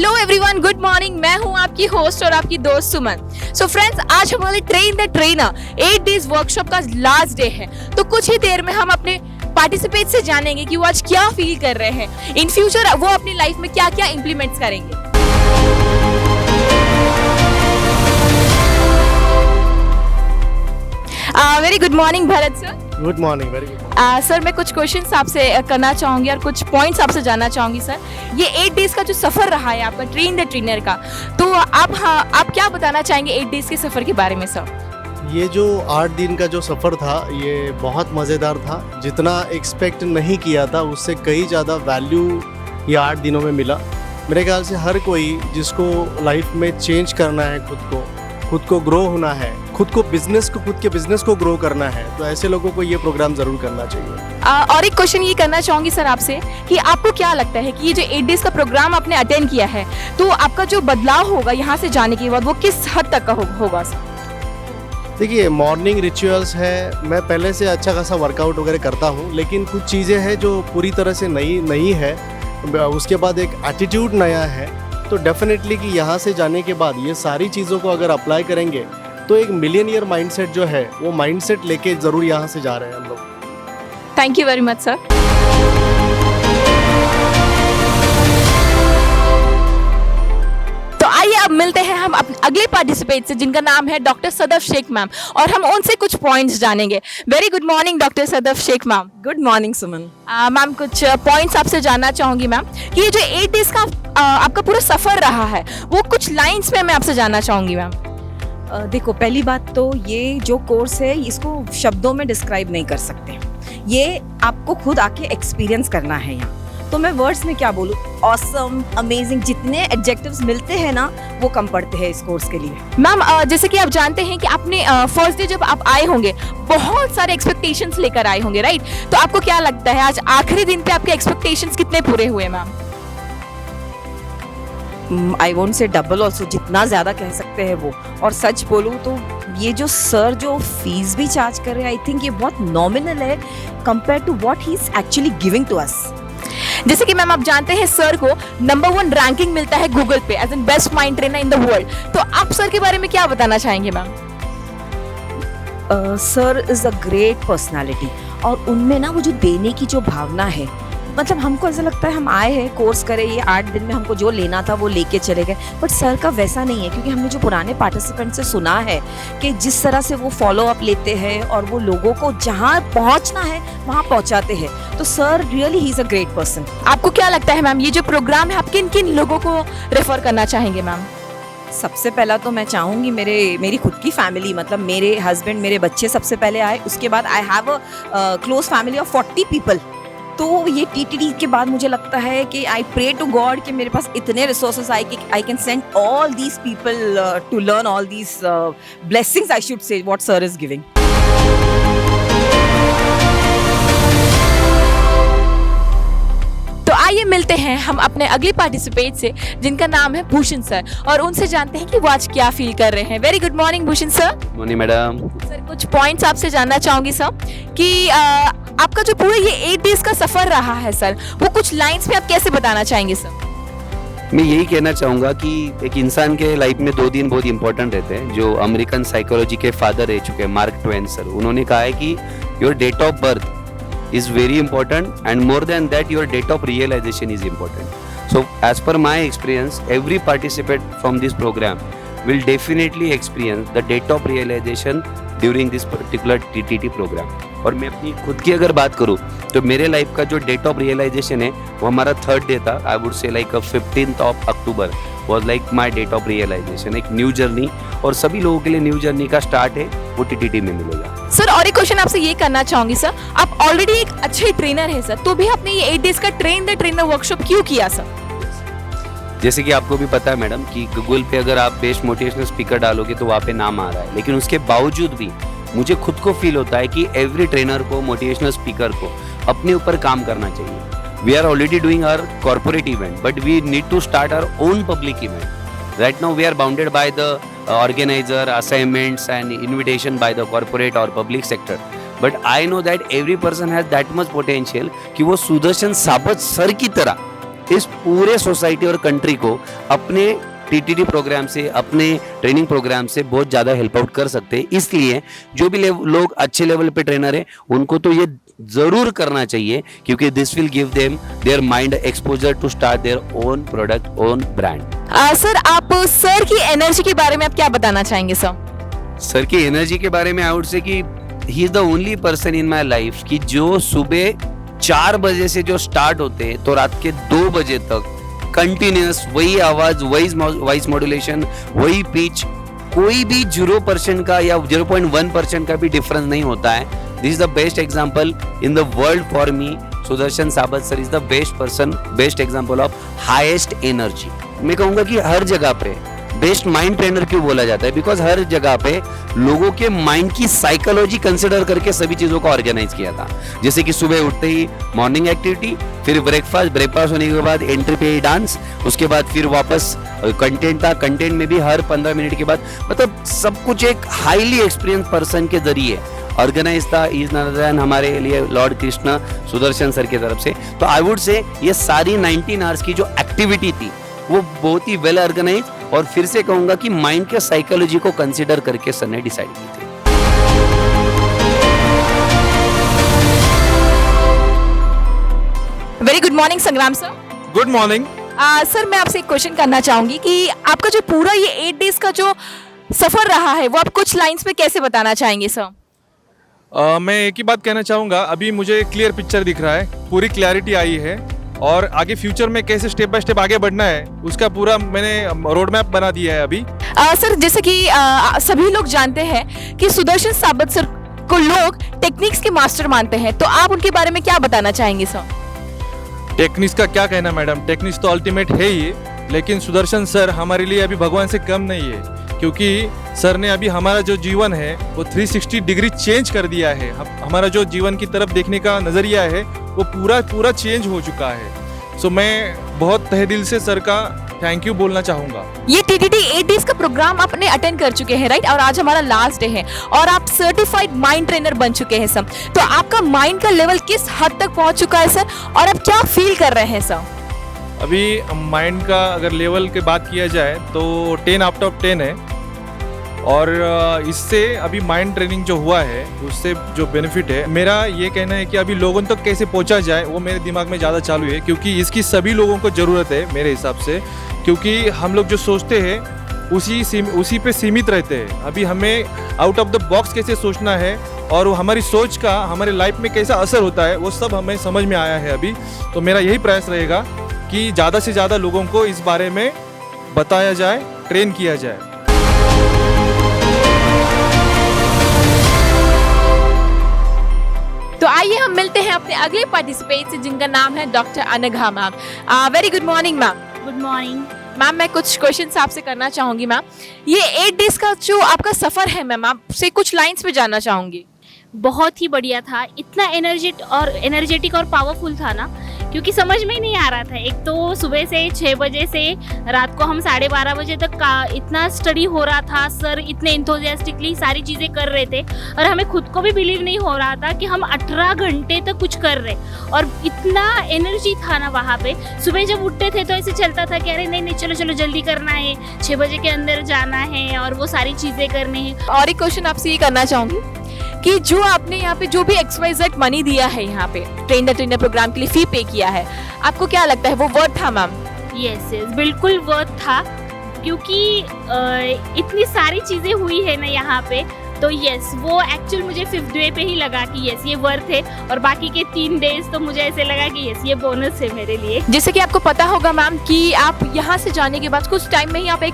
Hello everyone, good morning. मैं हूं आपकी होस्ट और आपकी दोस्त सुमन। सो फ्रेंड्स, आज हमारे train the trainer 8 days workshop का लास्ट डे है। तो कुछ ही देर में हम अपने पार्टिसिपेट से जानेंगे कि वो आज क्या फील कर रहे हैं, इन फ्यूचर वो अपनी लाइफ में क्या क्या इम्प्लीमेंट्स करेंगे। Very good morning Bharat sir. Good morning, very good. Sir, मैं कुछ क्वेश्चंस आपसे करना चाहूँगी और कुछ पॉइंट्स आपसे जानना चाहूँगी। सर, ये 8 डेज का जो सफ़र रहा है आपका ट्रेन द ट्रेनर का, तो आप क्या बताना चाहेंगे 8 डेज के सफ़र के बारे में सर? ये जो 8 दिन का जो सफ़र था ये बहुत मज़ेदार था। जितना एक्सपेक्ट नहीं किया था उससे कई ज़्यादा वैल्यू ये 8 दिनों में मिला। मेरे ख्याल से हर कोई जिसको लाइफ में चेंज करना है, खुद को ग्रो होना है, खुद के बिजनेस को ग्रो करना है, तो ऐसे लोगों को ये प्रोग्राम ज़रूर करना चाहिए। और एक क्वेश्चन ये करना चाहूँगी सर आपसे कि आपको क्या लगता है कि ये जो 8 डेज का प्रोग्राम आपने अटेंड किया है, तो आपका जो बदलाव होगा यहाँ से जाने के बाद वो किस हद तक का होगा सर? देखिए, मॉर्निंग रिचुअल्स है, मैं पहले से अच्छा खासा वर्कआउट वगैरह करता हूँ, लेकिन कुछ चीज़ें हैं जो पूरी तरह से नई है। उसके बाद एक एटीट्यूड नया है, तो डेफिनेटली कि यहाँ से जाने के बाद ये सारी चीज़ों को अगर अप्लाई करेंगे तो एक मिलियनियर माइंडसेट जो है वो माइंडसेट लेके ज़रूर यहाँ से जा रहे हैं हम लोग। Thank you very much sir. तो आइए अब मिलते हैं हम अगले पार्टिसिपेट से, जिनका नाम है डॉक्टर सदफ शेख मैम, और हम उनसे कुछ पॉइंट्स जानेंगे। Very good morning doctor Sadaf Shaikh ma'am. Good morning Suman. Ma'am, कुछ पॉइंट्स आपसे जानना चाहूँगी मैम कि ये जो 8 डेज का आपका पूरा सफ़र रहा है वो कुछ लाइंस में मैं आपसे जानना चाहूँगी मैम। देखो, पहली बात तो ये जो कोर्स है इसको शब्दों में डिस्क्राइब नहीं कर सकते, ये आपको खुद आके एक्सपीरियंस करना है यहाँ। तो मैं वर्ड्स में क्या बोलूँ, ऑसम, अमेजिंग, जितने एडजेक्टिव्स मिलते हैं ना वो कम पड़ते हैं इस कोर्स के लिए। मैम, जैसे कि आप जानते हैं कि आपने फर्स्ट डे जब आप आए होंगे बहुत सारे एक्सपेक्टेशंस लेकर आए होंगे, राइट? तो आपको क्या लगता है आज आखिरी दिन पे आपके एक्सपेक्टेशंस कितने पूरे हुए ma'am? I won't say double also, जितना ज़्यादा कह सकते हैं वो। और सच बोलूँ तो ये जो सर जो फीस भी चार्ज कर रहे हैं, आई थिंक ये बहुत नॉमिनल है compare to what he is actually giving to us. जैसे कि मैम आप जानते हैं सर को नंबर 1 रैंकिंग मिलता है गूगल पे as an best mind trainer in the world. तो आप सर के बारे में क्या बताना चाहेंगे ma'am? Sir is a great personality, और उनमें ना वो जो देने की जो भावना है, मतलब हमको ऐसा लगता है हम आए हैं कोर्स करे, ये 8 दिन में हमको जो लेना था वो लेके चले गए, बट सर का वैसा नहीं है। क्योंकि हमने जो पुराने पार्टिसिपेंट से सुना है कि जिस तरह से वो फॉलो अप लेते हैं और वो लोगों को जहाँ पहुँचना है वहाँ पहुँचाते हैं, तो sir really he is a great person. आपको क्या लगता है मैम ये जो प्रोग्राम है आप किन किन लोगों को रेफर करना चाहेंगे मैम? सबसे पहला तो मैं चाहूँगी मेरी खुद की फैमिली, मतलब मेरे हस्बैंड, मेरे बच्चे सबसे पहले आए। उसके बाद I have a close family of 40 people. तो ये टीटीडी के बाद मुझे लगता है कि आई प्रे टू गॉड कि मेरे पास इतने रिसोर्सेज आए कि I can send all these people to learn all these blessings, I should say, what sir is giving. तो आइए मिलते हैं हम अपने अगले पार्टिसिपेट से, जिनका नाम है भूषण सर, और उनसे जानते हैं कि वो आज क्या फील कर रहे हैं। Very good morning Bhushan sir. Morning madam. Sir, कुछ पॉइंट्स आपसे जानना चाहूंगी सर कि आपका जो पूरा ये 8 डेज का सफर रहा है सर, वो कुछ लाइंस में आप कैसे बताना चाहेंगे सर? मैं यही कहना चाहूँगा कि एक इंसान के लाइफ में 2 दिन बहुत इंपॉर्टेंट रहते हैं। जो अमेरिकन साइकोलॉजी के फादर रह चुके हैं मार्क ट्वेन सर, उन्होंने कहा है कि your date of birth is very important, and more than that your date of realization is important. So as per my experience, every participant from this program will definitely experience the date of realization during this particular TTT program. और मैं अपनी खुद की अगर बात करूँ तो मेरे लाइफ का जो डेट ऑफ रियलाइजेशन है वो हमारा 3rd डे था। I would say like 15th of October was like my date of realization, एक न्यू जर्नी, और सभी लोगों के लिए न्यू जर्नी का स्टार्ट है वो TTT में मिलेगा। सर, और एक क्वेश्चन आपसे ये करना चाहूंगी सर, आप ऑलरेडी एक अच्छे ट्रेनर है सर, तो भी आपने ये 8 डेज का ट्रेन द ट्रेनर वर्कशॉप क्यों किया सर? जैसे कि आपको भी पता है मैडम कि गूगल पे अगर आप बेस्ट मोटिवेशनल स्पीकर डालोगे तो वहाँ पे नाम आ रहा है, लेकिन उसके बावजूद भी मुझे खुद को फील होता है कि एवरी ट्रेनर को, मोटिवेशनल स्पीकर को अपने ऊपर काम करना चाहिए। We are already doing our corporate event, but we need to start our own public event. Right now we are bounded by the organizer, assignments and invitation by the corporate or public sector, but I know that every person has that much potential कि वो Sudarshan Sabat sir की तरह इस पूरे society और country को अपने TTD programme से, अपने ट्रेनिंग प्रोग्राम से बहुत ज़्यादा हेल्प आउट कर सकते हैं। इसलिए जो भी लोग अच्छे लेवल पे ट्रेनर है उनको तो ये ज़रूर करना चाहिए, क्योंकि this will give them their mind exposure to start their own product, own brand. Sir आप सर की एनर्जी के बारे में आप क्या बताना चाहेंगे सर? सर की एनर्जी के बारे में आई वुड से कि he is the only person in my life कि जो सुबह 4 बजे से जो स्टार्ट होते हैं तो रात के 2 बजे तक कंटिन्यूस वही आवाज, वही वॉइस मॉड्यूलेशन, वही पिच, कोई भी 0% का या 0.1% का भी डिफरेंस नहीं होता है। This is the best example in the world for me. Sudarshan Sabat sir is the best person, best example of highest energy. मैं कहूंगा कि हर जगह पे बेस्ट माइंड ट्रेनर क्यों बोला जाता है, बिकॉज हर जगह पे लोगों के माइंड की साइकोलॉजी कंसिडर करके सभी चीजों को ऑर्गेनाइज किया था। जैसे कि सुबह उठते ही मॉर्निंग एक्टिविटी, फिर ब्रेकफास्ट होने के बाद एंट्री पे ही डांस, उसके बाद फिर वापस कंटेंट था, कंटेंट में भी हर 15 मिनट के बाद, मतलब सब कुछ एक हाईली एक्सपीरियंस पर्सन के जरिए ऑर्गेनाइज था। इज नदर देन हमारे लिए लॉर्ड कृष्णा सुदर्शन सर की तरफ से। तो आई वुड से ये सारी 19 आवर्स की जो एक्टिविटी थी वो बहुत ही वेल ऑर्गेनाइज, और फिर से कहूंगा कि माइंड के साइकोलॉजी को कंसीडर करके सर ने डिसाइड की थी। वेरी गुड मॉर्निंग संग्राम सर। Good morning. सर मैं आपसे एक क्वेश्चन करना चाहूंगी कि आपका जो पूरा ये 8 डेज का जो सफर रहा है वो आप कुछ लाइंस में कैसे बताना चाहेंगे सर? मैं एक ही बात कहना चाहूँगा, अभी मुझे क्लियर पिक्चर दिख रहा है, पूरी क्लैरिटी आई है, और आगे फ्यूचर में कैसे स्टेप बाय स्टेप आगे बढ़ना है उसका पूरा मैंने रोड मैप बना दिया है अभी। सर जैसे कि सभी लोग जानते हैं कि सुदर्शन साबत सर को लोग टेक्निक्स के मास्टर मानते हैं, तो आप उनके बारे में क्या बताना चाहेंगे सर? टेक्निक्स का क्या कहना मैडम, टेक्निक्स तो अल्टीमेट है ही, लेकिन सुदर्शन सर हमारे लिए अभी भगवान से कम नहीं है, क्योंकि सर ने अभी हमारा जो जीवन है वो 360 डिग्री चेंज कर दिया है। हमारा जो जीवन की तरफ देखने का नज़रिया है वो पूरा चेंज हो चुका है। सो मैं बहुत तहे दिल से सर का थैंक यू बोलना चाहूँगा। ये टीटीडी 8 डेज का प्रोग्राम आपने अटेंड कर चुके हैं राइट, और आज हमारा लास्ट डे है और आप सर्टिफाइड माइंड ट्रेनर बन चुके हैं सर। तो आपका माइंड का लेवल किस हद तक पहुंच चुका है सर, और आप क्या फील कर रहे हैं सर? अभी माइंड का अगर लेवल की बात किया जाए तो 10 आउट ऑफ 10 है, और इससे अभी माइंड ट्रेनिंग जो हुआ है उससे जो बेनिफिट है, मेरा ये कहना है कि अभी लोगों तक कैसे पहुंचा जाए वो मेरे दिमाग में ज़्यादा चालू है, क्योंकि इसकी सभी लोगों को ज़रूरत है मेरे हिसाब से, क्योंकि हम लोग जो सोचते हैं उसी पे सीमित रहते हैं। अभी हमें आउट ऑफ द बॉक्स कैसे सोचना है और वो हमारी सोच का हमारे लाइफ में कैसा असर होता है वो सब हमें समझ में आया है अभी। तो मेरा यही प्रयास रहेगा कि ज़्यादा से ज़्यादा लोगों को इस बारे में बताया जाए, ट्रेन किया जाए। तो आइए हम मिलते हैं अपने अगले पार्टिसिपेंट से जिनका नाम है doctor Anagha ma'am. Very good morning ma'am. Good morning ma'am, मैं कुछ क्वेश्चंस आपसे करना चाहूंगी मैम। ये 8 डेज का जो आपका सफर है मैम, आपसे कुछ लाइंस पे जानना चाहूंगी। बहुत ही बढ़िया था, इतना एनर्जेटिक और पावरफुल था ना, क्योंकि समझ में ही नहीं आ रहा था। एक तो सुबह से 6 बजे से रात को हम 12:30 बजे तक का इतना स्टडी हो रहा था, सर इतने इंथुजियास्टिकली सारी चीज़ें कर रहे थे और हमें खुद को भी बिलीव नहीं हो रहा था कि हम 18 घंटे तक कुछ कर रहे, और इतना एनर्जी था ना वहाँ पे। सुबह जब उठते थे तो ऐसे चलता था कि अरे नहीं चलो जल्दी करना है, 6 बजे के अंदर जाना है और वो सारी चीज़ें करनी है। और एक क्वेश्चन आपसे ये करना चाहूंगी कि जो आपने यहाँ पे जो भी XYZ मनी दिया है यहाँ पे ट्रेनर प्रोग्राम के लिए फी पे किया है, आपको क्या लगता है वो वर्थ था मैम? यस बिल्कुल वर्थ था, क्योंकि इतनी सारी चीज़ें हुई है ना यहाँ पे। तो यस, वो एक्चुअल मुझे 5th डे पे ही लगा कि यस ये वर्थ है, और बाकी के 3 डेज तो मुझे ऐसे लगा कि यस ये बोनस है मेरे लिए। जैसे कि आपको पता होगा मैम कि आप यहाँ से जाने के बाद कुछ टाइम में ही आप एक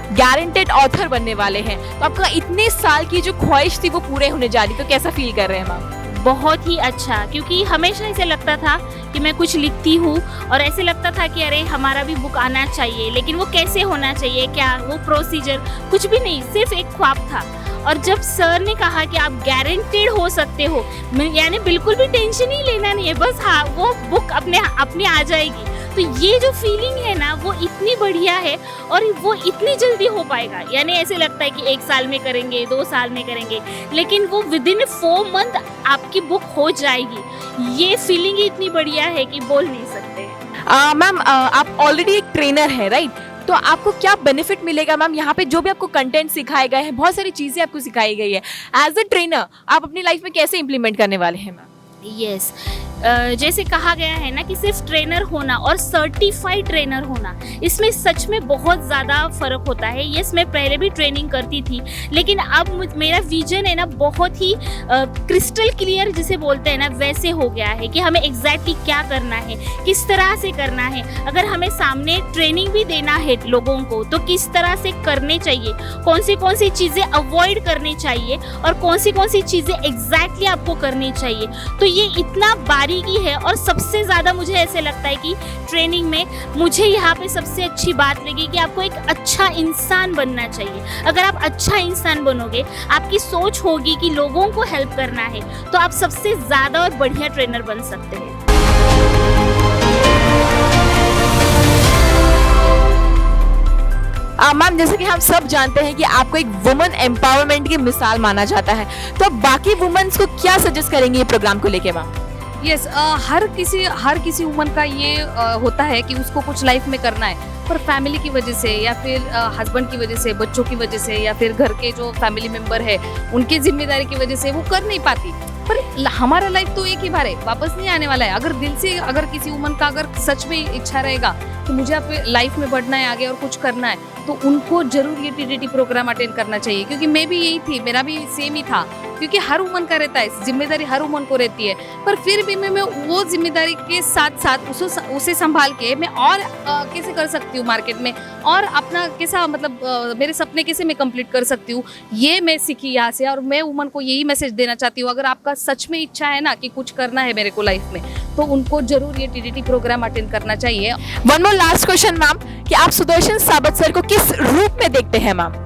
गारंटेड ऑथर बनने वाले हैं, तो आपका इतने साल की जो ख्वाहिश थी वो पूरे होने जा रही, तो कैसा फील कर रहे हैं मैम? बहुत ही अच्छा, क्योंकि हमेशा ऐसे लगता था कि मैं कुछ लिखती हूँ और ऐसे लगता था कि अरे हमारा भी बुक आना चाहिए, लेकिन वो कैसे होना चाहिए, क्या वो प्रोसीजर, कुछ भी नहीं, सिर्फ एक ख्वाब था। और जब सर ने कहा कि आप गारंटेड हो सकते हो, यानी बिल्कुल भी टेंशन ही लेना नहीं है, बस हाँ वो बुक अपने आ जाएगी, तो ये जो फीलिंग है ना वो इतनी बढ़िया है और वो इतनी जल्दी हो पाएगा। यानी ऐसे लगता है कि 1 साल में करेंगे, 2 साल में करेंगे, लेकिन वो विदिन 4 मंथ आपकी बुक हो जाएगी। ये फीलिंग ही इतनी बढ़िया है कि बोल नहीं सकते। मैम आप ऑलरेडी एक ट्रेनर है, राइट? तो आपको क्या बेनिफिट मिलेगा मैम यहाँ पे? जो भी आपको कंटेंट सिखाए गए हैं, बहुत सारी चीज़ें आपको सिखाई गई है, एज अ ट्रेनर आप अपनी लाइफ में कैसे इंप्लीमेंट करने वाले हैं मैम? यस, जैसे कहा गया है ना कि सिर्फ ट्रेनर होना और सर्टिफाइड ट्रेनर होना, इसमें सच में बहुत ज़्यादा फ़र्क होता है। यस, मैं पहले भी ट्रेनिंग करती थी, लेकिन अब मेरा विजन है ना बहुत ही क्रिस्टल क्लियर जिसे बोलते हैं ना, वैसे हो गया है कि हमें एग्जैक्टली क्या करना है, किस तरह से करना है। अगर हमें सामने ट्रेनिंग भी देना है लोगों को तो किस तरह से करने चाहिए, कौन सी चीज़ें अवॉइड करनी चाहिए और कौन सी चीज़ें एग्जैक्टली आपको करनी चाहिए। तो ये इतना बारीकी है, और सबसे ज़्यादा मुझे ऐसे लगता है कि ट्रेनिंग में मुझे यहाँ पे सबसे अच्छी बात लगी कि आपको एक अच्छा इंसान बनना चाहिए। अगर आप अच्छा इंसान बनोगे, आपकी सोच होगी कि लोगों को हेल्प करना है, तो आप सबसे ज़्यादा और बढ़िया ट्रेनर बन सकते हैं। मैम जैसे कि हम सब जानते हैं कि आपको एक वुमेन एम्पावरमेंट की मिसाल माना जाता है, तो आप बाकी वुमेन्स को क्या सजेस्ट करेंगे ये प्रोग्राम को लेके मैम? यस, हर किसी वुमन का ये होता है कि उसको कुछ लाइफ में करना है, पर फैमिली की वजह से या फिर हस्बैंड की वजह से, बच्चों की वजह से या फिर घर के जो फैमिली मेंबर है उनकी जिम्मेदारी की वजह से वो कर नहीं पाती। पर हमारा लाइफ तो एक ही बार है, वापस नहीं आने वाला है। अगर दिल से अगर किसी वुमन का अगर सच में इच्छा रहेगा कि मुझे अपने लाइफ में बढ़ना है, आगे और कुछ करना है, तो उनको जरूर ये टीटीटी प्रोग्राम अटेंड करना चाहिए। क्योंकि मैं भी यही थी, मेरा भी सेम ही था, क्योंकि हर वुमन का रहता है, जिम्मेदारी हर वुमन को रहती है। पर फिर भी मैं वो जिम्मेदारी के साथ साथ उसे संभाल के मैं और कैसे कर सकती हूँ मार्केट में, और अपना कैसा मतलब मेरे सपने कैसे मैं कंप्लीट कर सकती हूँ, ये मैं सीखी यहाँ से। और मैं वुमन को यही मैसेज देना चाहती हूँ, अगर आपका सच में इच्छा है ना कि कुछ करना है मेरे को लाइफ में, तो उनको जरूर ये टीटीटी प्रोग्राम अटेंड करना चाहिए। One more last question ma'am, कि आप सुदर्शन साबत सर को किस रूप में देखते हैं मैम?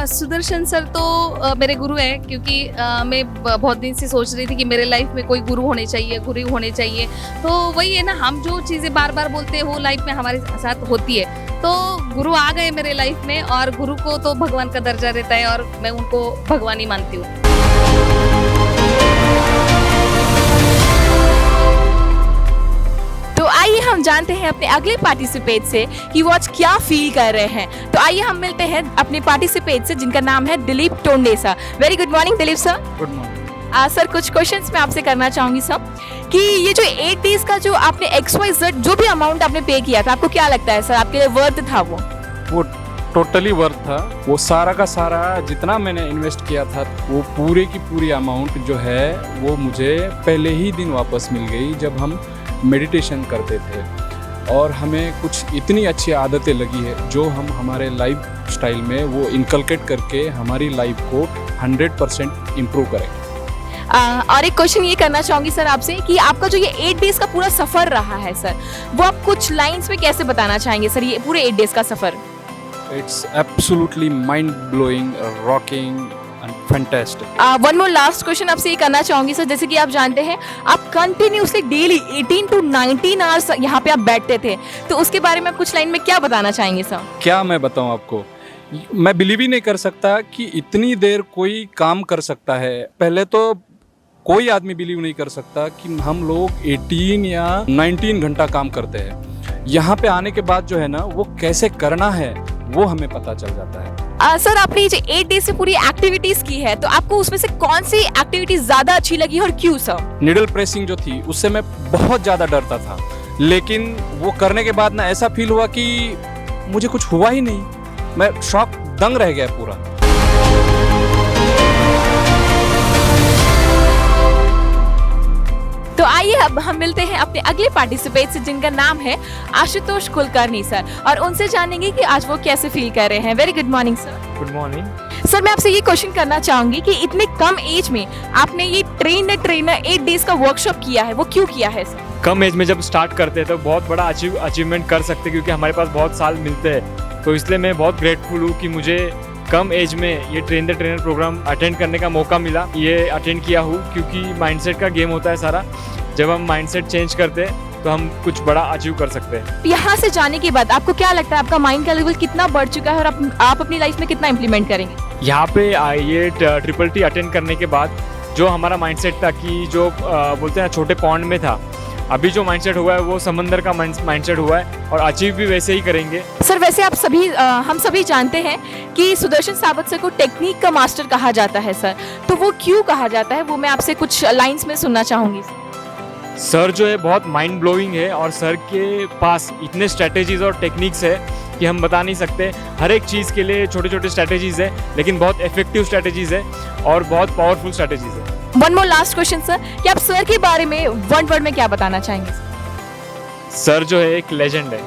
सुदर्शन सर तो मेरे गुरु हैं, क्योंकि मैं बहुत दिन से सोच रही थी कि मेरे लाइफ में कोई गुरु होने चाहिए। तो वही है ना, हम जो चीज़ें बार बार बोलते हैं वो लाइफ में हमारे साथ होती है। तो गुरु आ गए मेरे लाइफ में, और गुरु को तो भगवान का दर्जा रहता है, और मैं उनको भगवान ही मानती हूँ। तो आइए हम जानते हैं अपने अगले पार्टिसिपेट से कि वो आज क्या फील कर रहे हैं। तो आइए हम मिलते हैं अपने पार्टिसिपेट से, जिनका नाम है Dilip Tondesa. Very good morning Dilip sir. Good morning. Sir कुछ क्वेश्चंस मैं आपसे करना चाहूंगी सर, कि ये जो 8 डेज का जो आपने XYZ जो भी अमाउंट आपने पे किया था, आपको क्या लगता है सर आपके लिए वर्थ था वो टोटली वर्थ था। वो सारा का सारा जितना मैंने इन्वेस्ट किया था, वो पूरे की पूरी अमाउंट जो है वो मुझे पहले ही दिन वापस मिल गई, जब हम मेडिटेशन करते थे। और हमें कुछ इतनी अच्छी आदतें लगी है जो हम हमारे लाइफ स्टाइल में वो इनकलकेट करके हमारी लाइफ को 100% इम्प्रूव करेंगे। और एक क्वेश्चन ये करना चाहूंगी सर आपसे, कि आपका जो ये 8 डेज का पूरा सफर रहा है सर, वो आप कुछ लाइंस में कैसे बताना चाहेंगे सर, ये पूरे 8 डेज का सफर? It's absolutely mind blowing, rocking and fantastic. One more last question आपसे ये करना चाहूंगी सर, जैसे कि आप जानते हैं आप कंटिन्यूसली डेली 18 to 19 आवर्स यहाँ पे आप बैठते थे, तो उसके बारे में आप कुछ लाइन में क्या बताना चाहेंगे सर? क्या मैं बताऊं आपको, मैं बिलीव ही नहीं कर सकता कि इतनी देर कोई काम कर सकता है। पहले तो कोई आदमी बिलीव नहीं कर सकता कि हम लोग 18 या 19 घंटा काम करते हैं। यहाँ पे आने के बाद जो है ना, वो कैसे करना है वो हमें पता चल जाता है। सर आपने ये जो 8 डेज से पूरी एक्टिविटीज की है, तो आपको उसमें से कौन सी एक्टिविटीज ज्यादा अच्छी लगी और क्यों सर? निडल प्रेसिंग जो थी उससे मैं बहुत ज़्यादा डरता था, लेकिन वो करने के बाद ना ऐसा फील हुआ कि मुझे कुछ हुआ ही नहीं। मैं शॉक दंग रह गया पूरा। तो आइए अब हम मिलते हैं अपने अगले पार्टिसिपेट से, जिनका नाम है आशुतोष कुलकर्णी सर, और उनसे जानेंगे कि आज वो कैसे फील कर रहे हैं। Very good morning sir. Good morning. Sir मैं आपसे ये क्वेश्चन करना चाहूंगी कि इतने कम एज में आपने ये ट्रेनर 8 डेज का वर्कशॉप किया है, वो क्यों किया है सर? कम एज में जब स्टार्ट करते हैं तो बहुत बड़ा अचीवमेंट कर सकते हैं, क्योंकि हमारे पास बहुत साल मिलते हैं। तो इसलिए मैं बहुत ग्रेटफुल हूँ कि मुझे कम एज में ये train the trainer programme attend करने का मौका मिला। ये अटेंड किया हूँ क्योंकि माइंडसेट का गेम होता है सारा। जब हम माइंडसेट चेंज करते हैं तो हम कुछ बड़ा अचीव कर सकते हैं। यहाँ से जाने के बाद आपको क्या लगता है आपका माइंड का लेवल कितना बढ़ चुका है, और आप अपनी लाइफ में कितना इम्प्लीमेंट करेंगे? यहाँ पे ये ट्रिपल टी अटेंड करने के बाद जो हमारा माइंडसेट था कि जो बोलते हैं ना छोटे पॉन्ड में था, अभी जो माइंडसेट हुआ है वो समंदर का माइंडसेट हुआ है और अचीव भी वैसे ही करेंगे। सर वैसे आप सभी हम सभी जानते हैं कि सुदर्शन सावत सर को टेक्निक का मास्टर कहा जाता है सर, तो वो क्यों कहा जाता है वो मैं आपसे कुछ लाइंस में सुनना चाहूँगी। सर जो है बहुत माइंड ब्लोइंग है और सर के पास इतने स्ट्रैटेजीज और टेक्निक्स है कि हम बता नहीं सकते। हर एक चीज़ के लिए छोटे छोटे स्ट्रैटेजीज है, लेकिन बहुत इफेक्टिव स्ट्रैटेजीज है और बहुत पावरफुल स्ट्रैटेजीज है। One more last question sir, कि आप सर के बारे में वन वर्ड में क्या बताना चाहेंगे? सर जो है एक लेजेंड है।